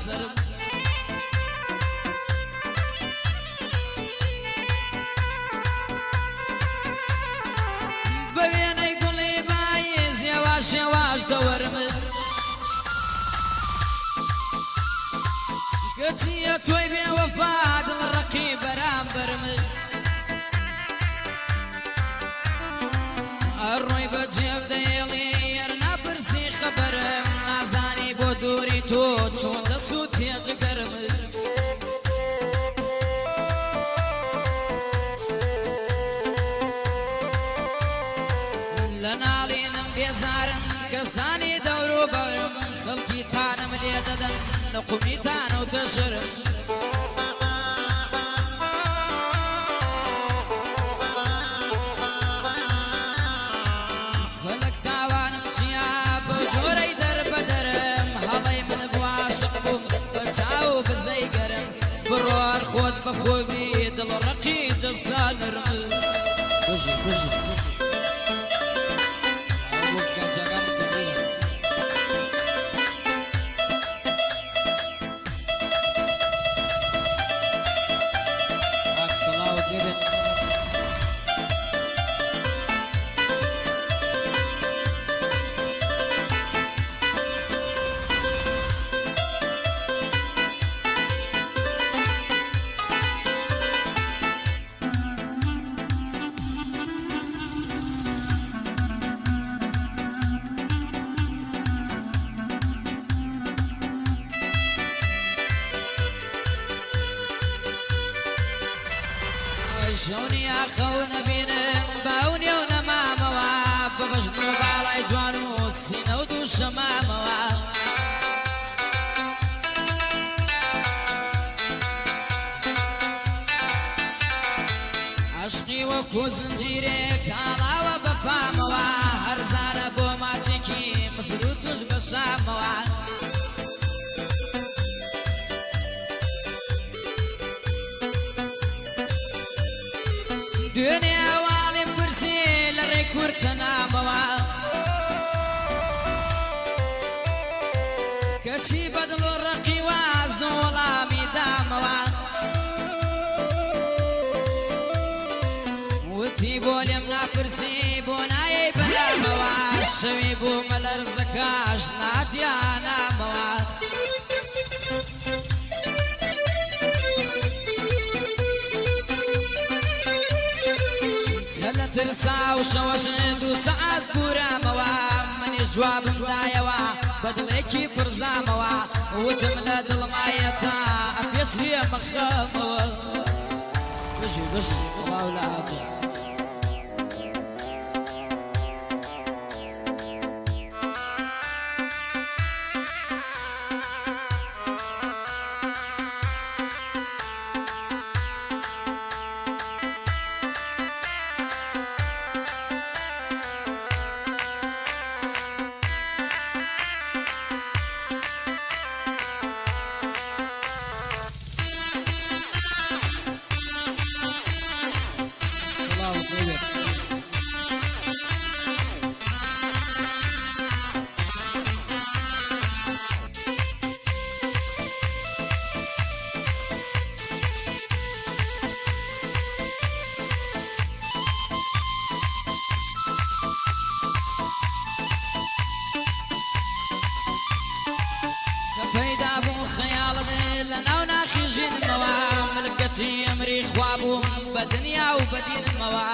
سرم بوێنەی گوڵی بایز یێواش یێواش دەوەرمت کەچیە تۆی بێوەفا دڵڕەقی بەرامبەرمت ئەڕۆی بە جێو دەیڵی یەر ناپرسی خەبەرم نازانی بۆ دووری تۆ چۆن دەست و تێجگەرمت لە ناڵێنم بێزارم کەسانی دەور و بەرم خەڵکی تانم لێ دەدەن لە قومی تانە و تەژرم فەلەک تاوانم چیا بە جۆرەی دەربەدەرم هەڵەی من بۆ عاشق بووم بە چاو بزەی گەرم بڕوار خۆت بە خۆبی دڵڕەقی جەستان نرمت بژی بژی شونی ئاخەو نەبینم باونێ و نەمامەوە بەبەشت و باڵای جوان و سینە و دوو شەمامەوە عەشقی وەکو زنجیرێک هاڵاوە بە پامەوە هەرزانە بۆ ماچێکی مسر و توش بە شامەوە دوێنێ ئەواڵێم پرسی لە ڕێ کورتە نامەوە کەچی بەدڵ ڕەقی واز و وەڵامی دامەوە وتی بۆ لێم ناپرسی بۆ نایەی بەلامەوە شەوی بوومە لەرزەکەش نادیانامەوە ترسا و شەوەش دوو سەعات بورامەوە منیش جوابم دایەوە بەدڵێکی پرزامەوە وتم لە دڵمایەتە ئەپێچریە مەخەمەوە بژی بژی سڵاو لە ئاکە پەیدا بوو خەیاڵم لەناو ناخی ژینمەوە ملکەتی ئەمری خوا بووم بە دنیا و بە دینمەوە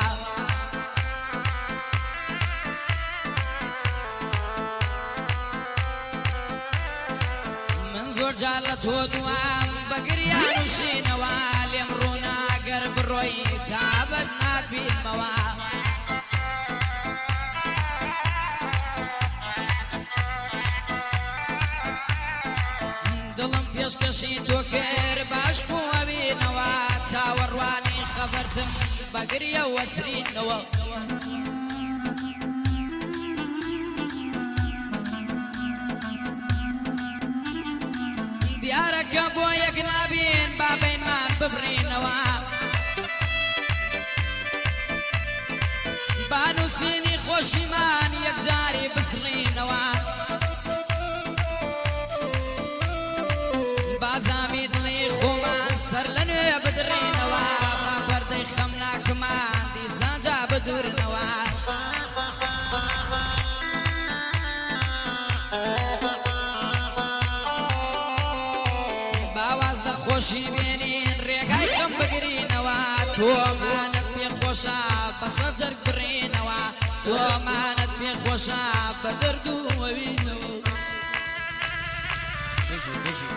من زۆر جار لە تۆ دوام بە گریان و شینەوە لێم ڕووناگەر بڕۆی تابەت نابینمەوە دڵم پێشکەشی تۆ کرد باش بووە بینەوە چاوەڕوانی خەبەرتم بە گریە وەسرینەوە دیارەکە بۆ یەک نابین بابەیمان ببڕینەوە بانووسینی خۆشیمان یەکجاری بسڕینەوە خۆشی بێنین ڕێگای خەم بگرینەوە تۆمانت پێخۆشە بەسەر جەرگ بڕێنەوە تۆمانت پێخۆشە بە دەرد و ئەوینەوە بێژی بێژی